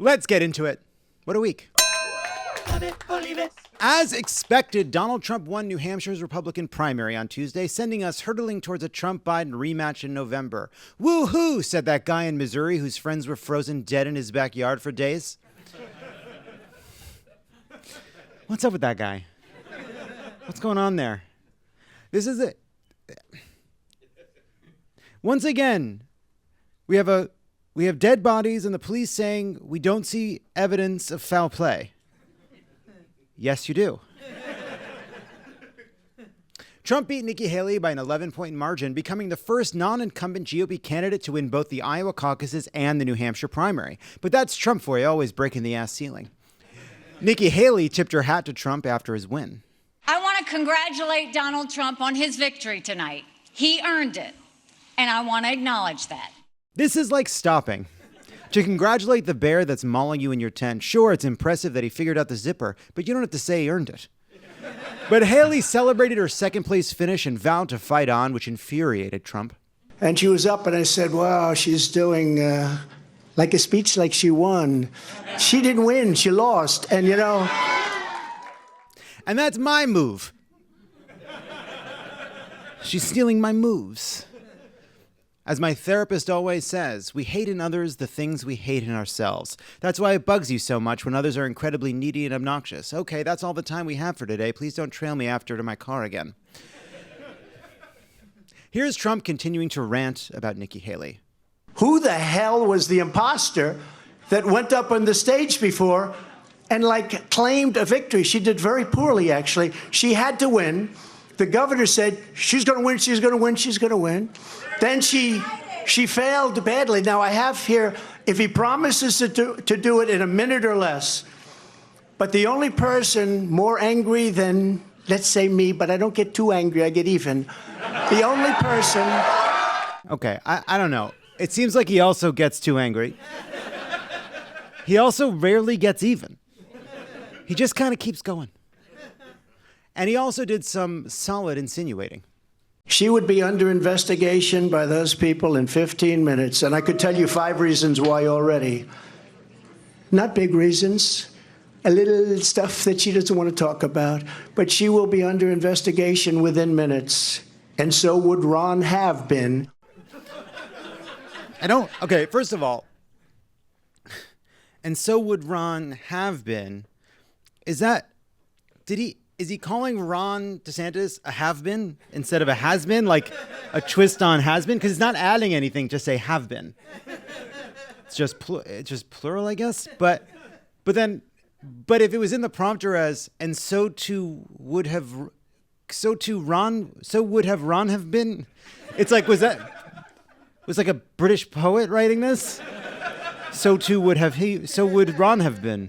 Let's get into it. What a week. Love it or leave it. As expected, Donald Trump won New Hampshire's Republican primary on Tuesday, sending us hurtling towards a Trump-Biden rematch in November. Woo-hoo, said that guy in Missouri whose friends were frozen dead in his backyard for days. What's up with that guy? What's going on there? This is it. Once again, we have dead bodies and the police saying we don't see evidence of foul play. Yes, you do. Trump beat Nikki Haley by an 11-point margin, becoming the first non-incumbent GOP candidate to win both the Iowa caucuses and the New Hampshire primary. But that's Trump for you, always breaking the ass ceiling. Nikki Haley tipped her hat to Trump after his win. I want to congratulate Donald Trump on his victory tonight. He earned it, and I want to acknowledge that. This is like stopping. To congratulate the bear that's mauling you in your tent, sure, it's impressive that he figured out the zipper, but you don't have to say he earned it. But Haley celebrated her second-place finish and vowed to fight on, which infuriated Trump. And she was up, and I said, wow, she's doing like a speech like she won. She didn't win, she lost. And, you know... And that's my move. She's stealing my moves. As my therapist always says, we hate in others the things we hate in ourselves. That's why it bugs you so much when others are incredibly needy and obnoxious. Okay, that's all the time we have for today. Please don't trail me after to my car again. Here's Trump continuing to rant about Nikki Haley. Who the hell was the imposter that went up on the stage before and, like, claimed a victory? She did very poorly, actually. She had to win. The governor said, she's going to win, she's going to win, she's going to win. Then she failed badly. Now, I have here, if he promises to do it in a minute or less, but the only person more angry than, let's say me, but I don't get too angry, I get even. The only person... Okay, I don't know. It seems like he also gets too angry. He also rarely gets even. He just kind of keeps going. And he also did some solid insinuating. She would be under investigation by those people in 15 minutes, and I could tell you 5 reasons why already. Not big reasons, a little stuff that she doesn't want to talk about, but she will be under investigation within minutes, and so would Ron have been. Okay, first of all, and so would Ron have been. Is he calling Ron DeSantis a have-been instead of a has-been? Like a twist on has-been? Because it's not adding anything to say have-been. It's just plural, I guess. But if it was in the prompter as, and so would have Ron have been? It's like, was like a British poet writing this? So would Ron have been.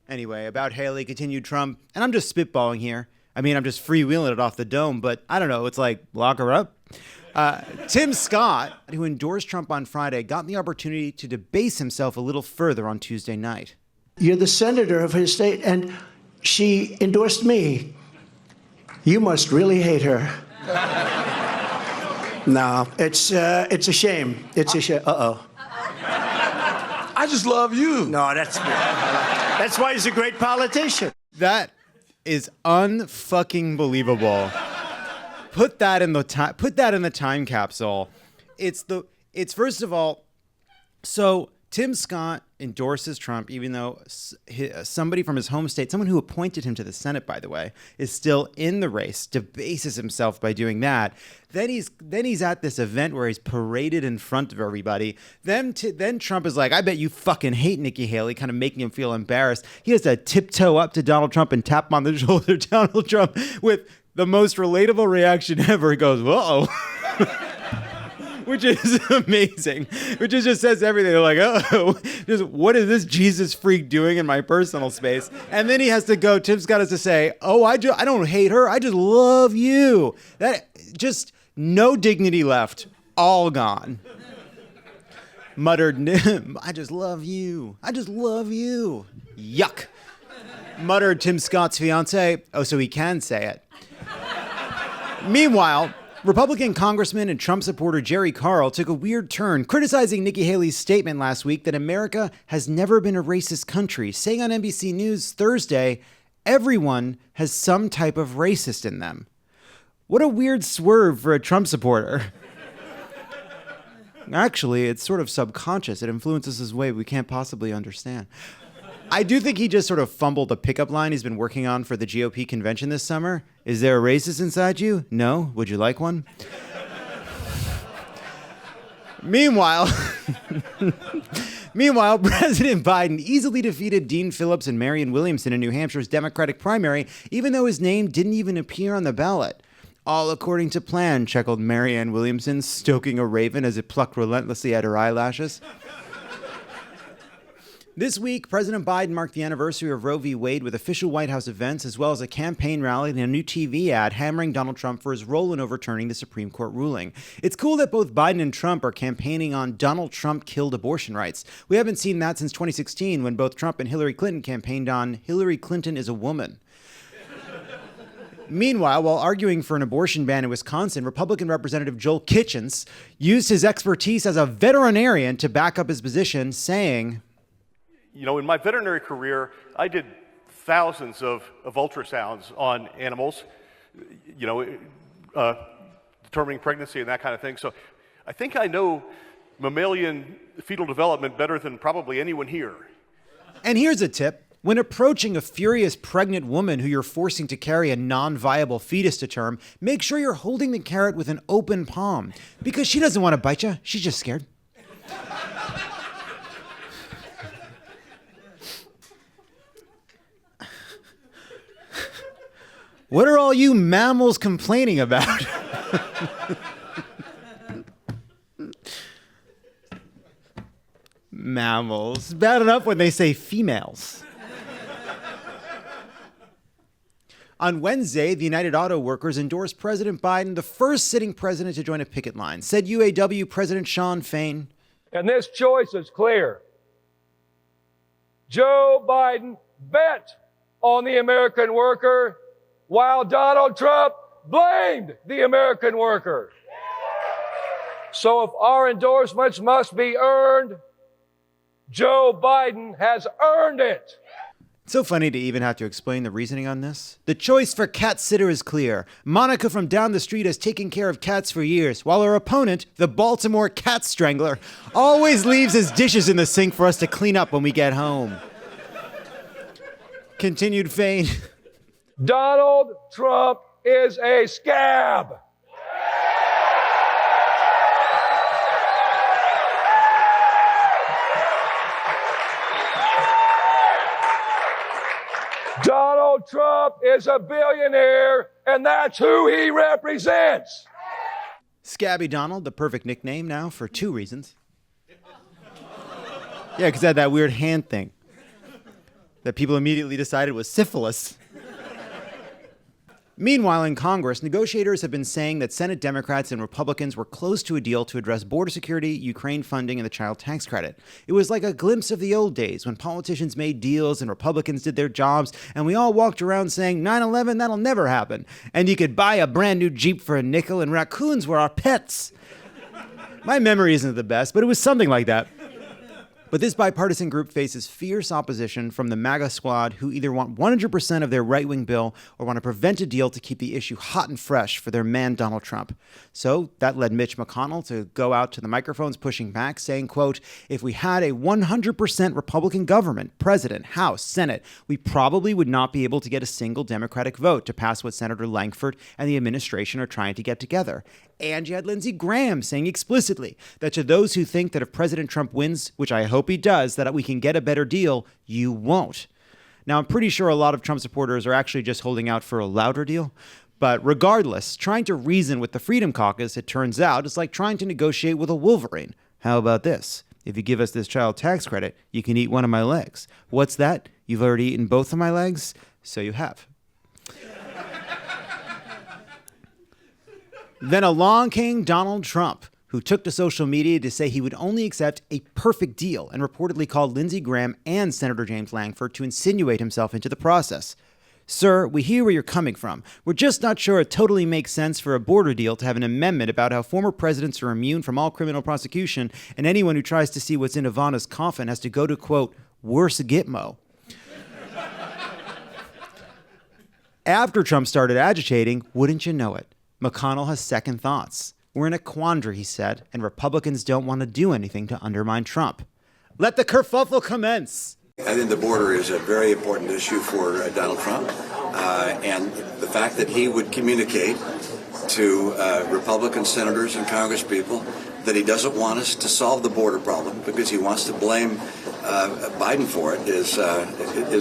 Anyway, about Haley, continued Trump, and I'm just spitballing here. I mean, I'm just freewheeling it off the dome, but I don't know. It's like, lock her up. Tim Scott, who endorsed Trump on Friday, got the opportunity to debase himself a little further on Tuesday night. You're the senator of his state, and she endorsed me. You must really hate her. No, it's a shame. It's a shame. Uh-oh. I just love you. No, that's good. That's why he's a great politician. That is unfucking believable. Put that in the time capsule. It's first of all, so Tim Scott endorses Trump, even though somebody from his home state, someone who appointed him to the Senate, by the way, is still in the race, debases himself by doing that. Then he's at this event where he's paraded in front of everybody. Then Trump is like, I bet you fucking hate Nikki Haley, kind of making him feel embarrassed. He has to tiptoe up to Donald Trump and tap him on the shoulder. Donald Trump, with the most relatable reaction ever, he goes, whoa. Which is amazing. Which just says everything. They're like, oh, what is this Jesus freak doing in my personal space? And then he has to go, Tim Scott has to say, oh, I don't hate her. I just love you. That just no dignity left. All gone. Muttered, I just love you. I just love you. Yuck. Muttered Tim Scott's fiance. Oh, so he can say it. Meanwhile, Republican Congressman and Trump supporter Jerry Carl took a weird turn, criticizing Nikki Haley's statement last week that America has never been a racist country, saying on NBC News Thursday, everyone has some type of racist in them. What a weird swerve for a Trump supporter. Actually, it's sort of subconscious. It influences his way we can't possibly understand. I do think he just sort of fumbled the pickup line he's been working on for the GOP convention this summer. Is there a racist inside you? No? Would you like one? Meanwhile, President Biden easily defeated Dean Phillips and Marianne Williamson in New Hampshire's Democratic primary, even though his name didn't even appear on the ballot. All according to plan, chuckled Marianne Williamson, stoking a raven as it plucked relentlessly at her eyelashes. This week, President Biden marked the anniversary of Roe v. Wade with official White House events, as well as a campaign rally and a new TV ad hammering Donald Trump for his role in overturning the Supreme Court ruling. It's cool that both Biden and Trump are campaigning on Donald Trump killed abortion rights. We haven't seen that since 2016, when both Trump and Hillary Clinton campaigned on Hillary Clinton is a woman. Meanwhile, while arguing for an abortion ban in Wisconsin, Republican Representative Joel Kitchens used his expertise as a veterinarian to back up his position, saying, "You know, in my veterinary career, I did thousands of ultrasounds on animals, determining pregnancy and that kind of thing. So I think I know mammalian fetal development better than probably anyone here." And here's a tip. When approaching a furious pregnant woman who you're forcing to carry a non-viable fetus to term, make sure you're holding the carrot with an open palm, because she doesn't want to bite you. She's just scared. What are all you mammals complaining about? Mammals. Bad enough when they say females. On Wednesday, the United Auto Workers endorsed President Biden, the first sitting president to join a picket line, said UAW President Shawn Fain. And this choice is clear. Joe Biden bet on the American worker, while Donald Trump blamed the American worker. So if our endorsements must be earned, Joe Biden has earned it. It's so funny to even have to explain the reasoning on this. The choice for cat sitter is clear. Monica from down the street has taken care of cats for years, while her opponent, the Baltimore cat strangler, always leaves his dishes in the sink for us to clean up when we get home. Continued Fain. Donald Trump is a scab. Donald Trump is a billionaire, and that's who he represents. Scabby Donald, the perfect nickname now for two reasons. Yeah, because it had that weird hand thing that people immediately decided was syphilis. Meanwhile, in Congress, negotiators have been saying that Senate Democrats and Republicans were close to a deal to address border security, Ukraine funding, and the child tax credit. It was like a glimpse of the old days when politicians made deals and Republicans did their jobs, and we all walked around saying, 9/11, that'll never happen. And you could buy a brand new Jeep for a nickel, and raccoons were our pets. My memory isn't the best, but it was something like that. But this bipartisan group faces fierce opposition from the MAGA squad, who either want 100% of their right-wing bill or want to prevent a deal to keep the issue hot and fresh for their man, Donald Trump. So that led Mitch McConnell to go out to the microphones pushing back, saying, quote, "If we had a 100% Republican government, president, House, Senate, we probably would not be able to get a single Democratic vote to pass what Senator Langford and the administration are trying to get together." And you had Lindsey Graham saying explicitly that to those who think that if President Trump wins, which I hope he does, that we can get a better deal, you won't. Now, I'm pretty sure a lot of Trump supporters are actually just holding out for a louder deal. But regardless, trying to reason with the Freedom Caucus, it turns out, is like trying to negotiate with a Wolverine. How about this? If you give us this child tax credit, you can eat one of my legs. What's that? You've already eaten both of my legs? So you have. Then along came Donald Trump, who took to social media to say he would only accept a perfect deal and reportedly called Lindsey Graham and Senator James Langford to insinuate himself into the process. Sir, we hear where you're coming from. We're just not sure it totally makes sense for a border deal to have an amendment about how former presidents are immune from all criminal prosecution, and anyone who tries to see what's in Ivana's coffin has to go to, quote, worse Gitmo. After Trump started agitating, wouldn't you know it, McConnell has second thoughts. We're in a quandary, he said, and Republicans don't want to do anything to undermine Trump. Let the kerfuffle commence. I think the border is a very important issue for Donald Trump, and the fact that he would communicate to Republican senators and congresspeople that he doesn't want us to solve the border problem because he wants to blame Biden for it is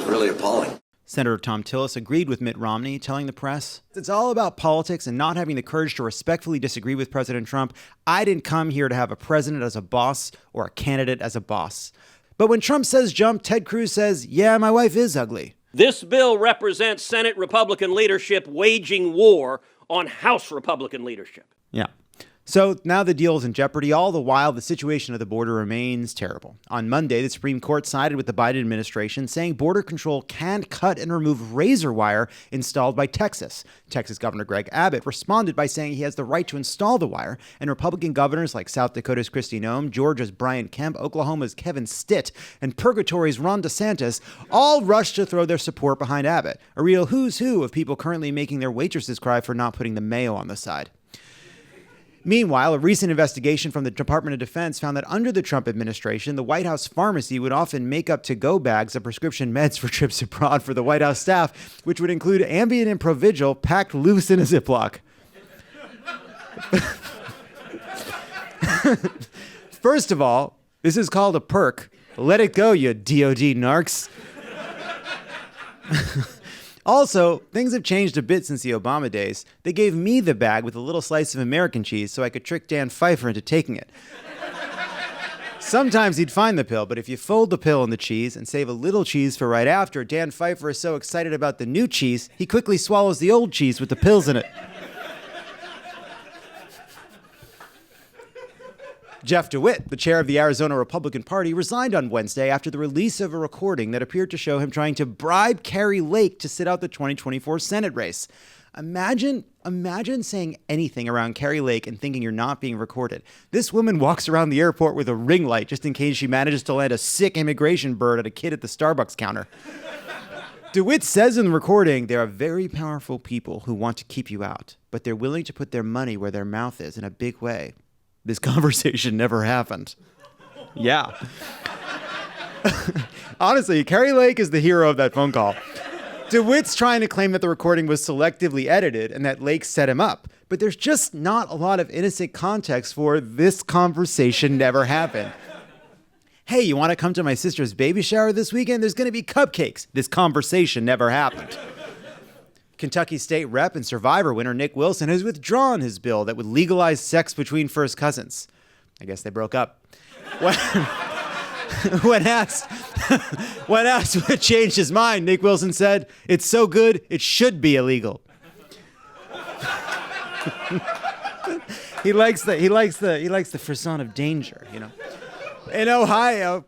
really appalling. Senator Tom Tillis agreed with Mitt Romney, telling the press, it's all about politics and not having the courage to respectfully disagree with President Trump. I didn't come here to have a president as a boss or a candidate as a boss. But when Trump says jump, Ted Cruz says, yeah, my wife is ugly. This bill represents Senate Republican leadership waging war on House Republican leadership. Yeah. So now the deal is in jeopardy. All the while, the situation of the border remains terrible. On Monday, the Supreme Court sided with the Biden administration, saying border control can't cut and remove razor wire installed by Texas. Texas Governor Greg Abbott responded by saying he has the right to install the wire, and Republican governors like South Dakota's Kristi Noem, Georgia's Brian Kemp, Oklahoma's Kevin Stitt, and Purgatory's Ron DeSantis all rushed to throw their support behind Abbott, a real who's who of people currently making their waitresses cry for not putting the mayo on the side. Meanwhile, a recent investigation from the Department of Defense found that under the Trump administration, the White House pharmacy would often make up to-go bags of prescription meds for trips abroad for the White House staff, which would include Ambien and Provigil packed loose in a Ziploc. First of all, this is called a perk. Let it go, you DOD narcs. Also, things have changed a bit since the Obama days. They gave me the bag with a little slice of American cheese so I could trick Dan Pfeiffer into taking it. Sometimes he'd find the pill, but if you fold the pill in the cheese and save a little cheese for right after, Dan Pfeiffer is so excited about the new cheese, he quickly swallows the old cheese with the pills in it. Jeff DeWitt, the chair of the Arizona Republican Party, resigned on Wednesday after the release of a recording that appeared to show him trying to bribe Kari Lake to sit out the 2024 Senate race. Imagine saying anything around Kari Lake and thinking you're not being recorded. This woman walks around the airport with a ring light just in case she manages to land a sick immigration bird at a kid at the Starbucks counter. DeWitt says in the recording, there are very powerful people who want to keep you out, but they're willing to put their money where their mouth is in a big way. This conversation never happened. Yeah. Honestly, Kari Lake is the hero of that phone call. DeWitt's trying to claim that the recording was selectively edited and that Lake set him up. But there's just not a lot of innocent context for this conversation never happened. Hey, you want to come to my sister's baby shower this weekend? There's going to be cupcakes. This conversation never happened. Kentucky State Rep and Survivor winner Nick Wilson has withdrawn his bill that would legalize sex between first cousins. I guess they broke up. When asked what changed his mind, Nick Wilson said, "It's so good, it should be illegal." He likes the frisson of danger, you know. In Ohio,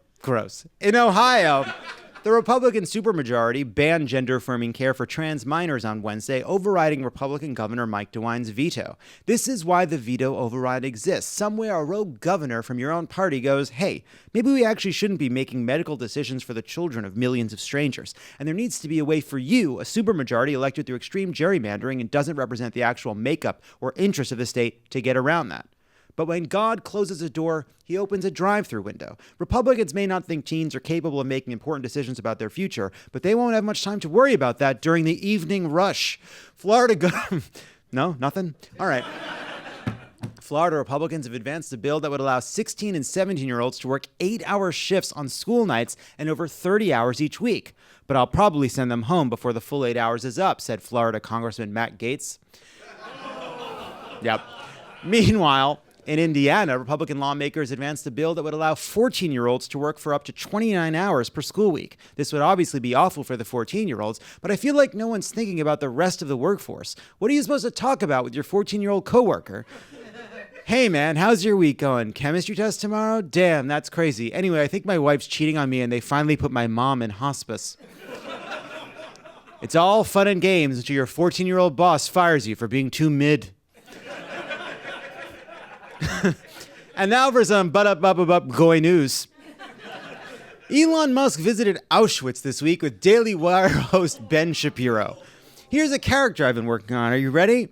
the Republican supermajority banned gender-affirming care for trans minors on Wednesday, overriding Republican Governor Mike DeWine's veto. This is why the veto override exists. Somewhere a rogue governor from your own party goes, hey, maybe we actually shouldn't be making medical decisions for the children of millions of strangers. And there needs to be a way for you, a supermajority elected through extreme gerrymandering and doesn't represent the actual makeup or interest of the state, to get around that. But when God closes a door, he opens a drive-through window. Republicans may not think teens are capable of making important decisions about their future, but they won't have much time to worry about that during the evening rush. No, nothing? All right. Florida Republicans have advanced a bill that would allow 16 and 17-year-olds to work 8-hour shifts on school nights and over 30 hours each week. But I'll probably send them home before the full 8 hours is up, said Florida Congressman Matt Gaetz. Yep. Meanwhile, in Indiana, Republican lawmakers advanced a bill that would allow 14-year-olds to work for up to 29 hours per school week. This would obviously be awful for the 14-year-olds, but I feel like no one's thinking about the rest of the workforce. What are you supposed to talk about with your 14-year-old coworker? Hey, man, how's your week going? Chemistry test tomorrow? Damn, that's crazy. Anyway, I think my wife's cheating on me and they finally put my mom in hospice. It's all fun and games until your 14-year-old boss fires you for being too mid. And now for some goy news. Elon Musk visited Auschwitz this week with Daily Wire host Ben Shapiro. Here's a character I've been working on. Are you ready?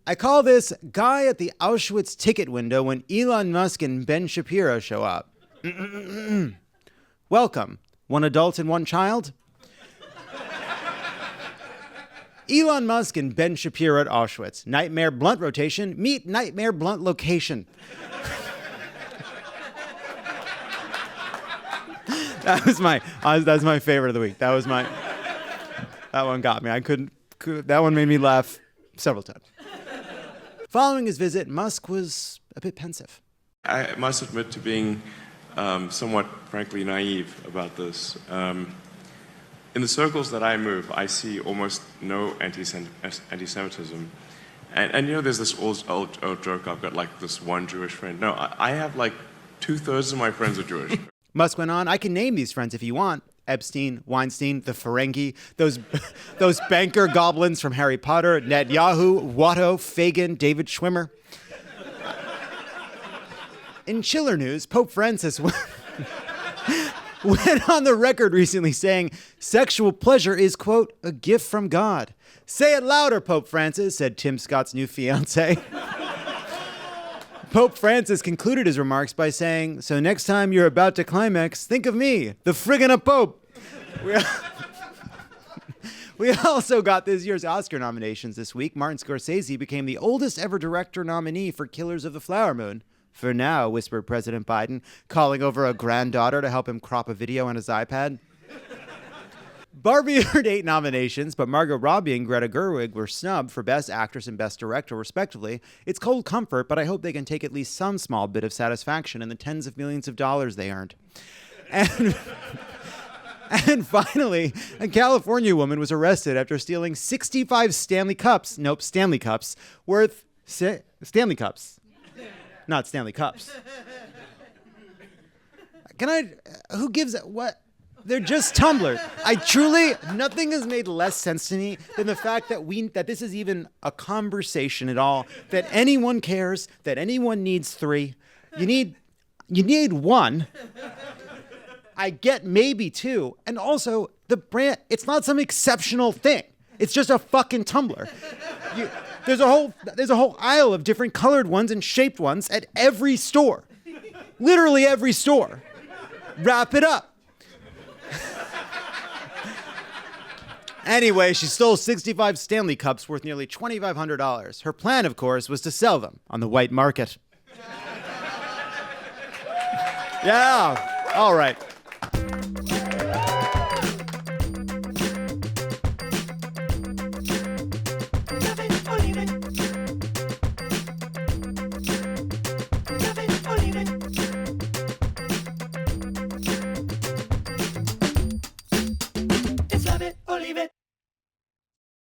I call this Guy at the Auschwitz ticket window when Elon Musk and Ben Shapiro show up. Welcome. One adult and one child? Elon Musk and Ben Shapiro at Auschwitz. Nightmare blunt rotation. Meet nightmare blunt location. That's my favorite of the week. That one got me. That one made me laugh several times. Following his visit, Musk was a bit pensive. I must admit to being somewhat, frankly, naive about this. In the circles that I move, I see almost no anti-Semitism. And you know, there's this old joke, I've got like this one Jewish friend. No, I have like 2/3 of my friends are Jewish. Musk went on, I can name these friends if you want. Epstein, Weinstein, the Ferengi, those banker goblins from Harry Potter, Netanyahu, Watto, Fagin, David Schwimmer. In chiller news, Pope Francis went on the record recently saying sexual pleasure is, quote, a gift from God. Say it louder, Pope Francis, said Tim Scott's new fiancée. Pope Francis concluded his remarks by saying, so next time you're about to climax, think of me, the friggin' Pope. We also got this year's Oscar nominations this week. Martin Scorsese became the oldest ever director nominee for Killers of the Flower Moon. For now, whispered President Biden, calling over a granddaughter to help him crop a video on his iPad. Barbie earned 8 nominations, but Margot Robbie and Greta Gerwig were snubbed for Best Actress and Best Director, respectively. It's cold comfort, but I hope they can take at least some small bit of satisfaction in the tens of millions of dollars they earned. And finally, a California woman was arrested after stealing 65 Stanley Cups. Nope, Stanley Cups. Worth... Stanley Cups. Not Stanley Cups. Who gives... What? They're just tumblers. Nothing has made less sense to me than the fact that this is even a conversation at all, that anyone cares, that anyone needs 3. You need 1. I get maybe 2. And also, the brand, it's not some exceptional thing. It's just a fucking tumbler. There's a whole aisle of different colored ones and shaped ones at every store. Literally every store. Wrap it up. Anyway, she stole 65 Stanley Cups worth nearly $2,500. Her plan, of course, was to sell them on the white market. Yeah, all right.